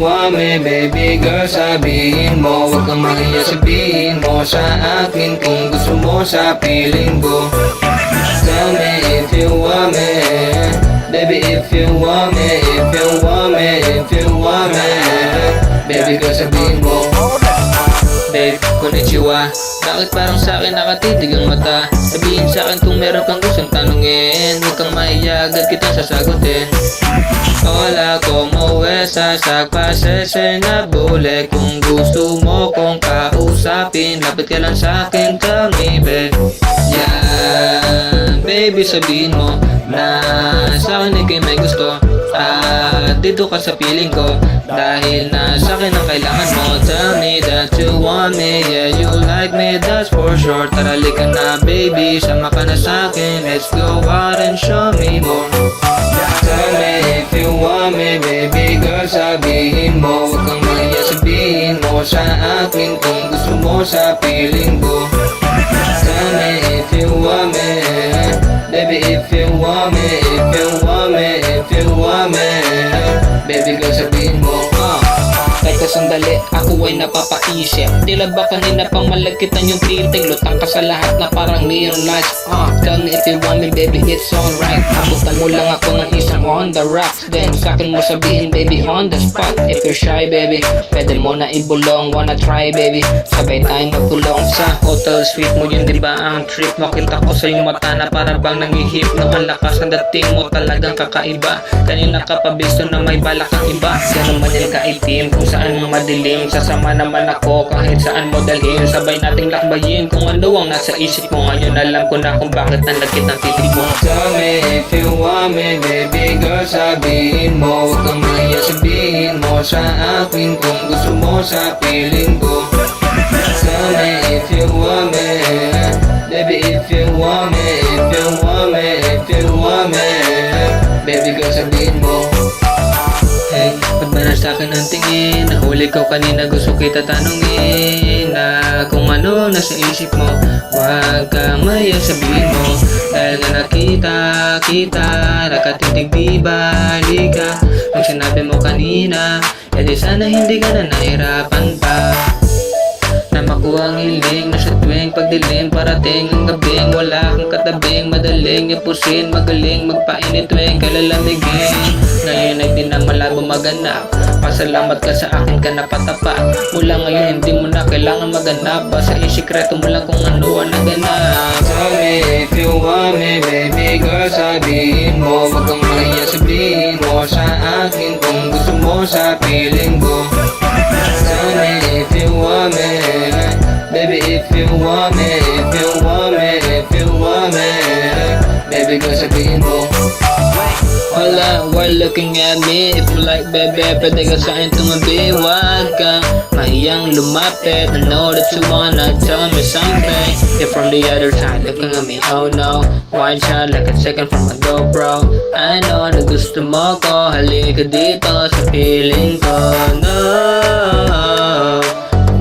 want me, baby girl, sabihin mo. Huwag kang mahiya, sabihin mo sa akin kung gusto mo sa piling ko. Tell me if you want me, baby, if you want me, if you want me, if you want me, baby girl, sabihin mo. Babe, konnichiwa. Bakit parang sa akin nakatitig ang mata? Sabihin sa akin kung meron kang gustong tanungin. Huwag kang mahiya, agad kitang sasagutin. Hola, como estás? Sagpasese na bule. Kung gusto mo kong kausapin, lapit ka lang sa akin, tell me, babe. Yeah, baby, sabihin mo na sa akin ikay may gusto. At dito ka sa piling ko, dahil na sa akin ang kailangan mo. Tell me that you want me, yeah, you like me, that's for sure. Tara, lika na, baby, sama ka na sa akin. Let's go out and show me more. Tell me if you want me, baby girl, sabihin mo. Huwag kang mahiya, sabihin mo sa akin kung gusto mo sa piling ko. Tell me if you want me, baby, if you want me, if you want me, if you want me, baby girl, sabihin mo. Teka sandali, ako ay napapaisip. Tila ba kanina pang malagkitan yung titig? Lutang ka sa lahat na parang neon lights. Tell me if you want me, baby, it's alright. Abutan mo lang ako ng isang on the rocks. Then sa'kin mo sabihin, baby, on the spot. If you're shy, baby, pwede mo na ibulong. Wanna try, baby, sabay tayo magkulong sa hotel suite mo. Yun diba ang trip? Makita ko sa iyong mata na para bang nangihip. No, ang lakas ang dating mo, talagang kakaiba. Kanina ka pa bisto na may balak ang iba. Ganun man yung kaitim, kung saan mo madilim. Sasama naman ako kahit saan mo dalhin. Sabay nating lakbayin kung ano ang nasa isip mo. Ngayon alam ko na kung bakit nalagkit ang titig mo. Tell me if you want me, baby girl, sabihin mo. Huwag kang mahiya, sabihin mo sa akin kung gusto mo sa piling ko. Tell me if you want me, baby, if you want me, if you want me, if you want me, baby girl, sabihin mo. Hey, ba't ba na sa'kin ang tingin? Nahuli ko kanina, gusto kita tanungin na kung ano nasa isip mo. Huwag kang mahiya, sabihin mo. Dahil na nakita, nakatitig di balika. Ang sinabi mo kanina, edi sana hindi ka na nahirapan pa na makuha ang hiling na sa tuwing pagdilim parating ang gabing. Wala kang katabing, madaling ipusin, magaling magpainit tuwing kalalamigin. Ngayon ay di na malabo maganap, pasalamat ka sa akin ka napatapat. Mula ngayon hindi mo na kailangan maganap, basta isikreto mo lang kung ano ang naganap. Tell me if you want me, baby girl, sabihin mo. Huwag kang mahiya, sabihin mo sa akin kung gusto mo sa piling ko. Tell me if you want me, baby, if you want me, if you want me, if you want me, baby girl, sabihin mo. Hola, why looking at me? If you like, baby, pwede ka sa'kin tumabi. Huwag kang mahiyang lumapit. I know that you wanna tell me something. You're from the other side looking at me, oh no. One shot like a second from a GoPro. I know na gusto mo ko, halika dito sa piling ko. No,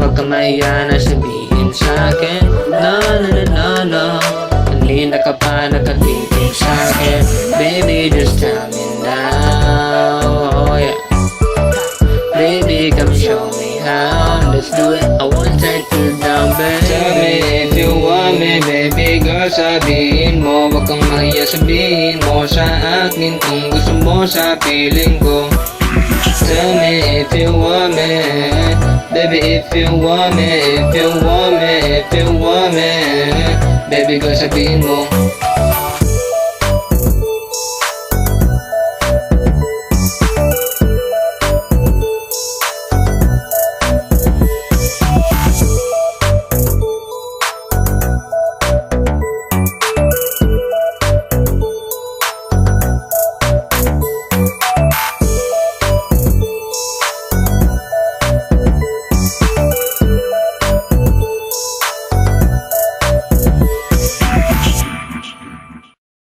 huwag kang mahiya na sabihin sa'kin. No, no, no, no, no. Kanina ka pa nakatitig sa'kin. Baby, just tell me now. Oh yeah, baby, come show me how. Let's do it, I wanna take you down, baby. Tell me if you want me, baby girl, sabihin mo. Huwag kang mahiya, sabihin mo sa akin kung gusto mo sa piling ko. Tell me if you want me, baby, if you want me, if you want me, if you want me, baby girl, sabihin mo.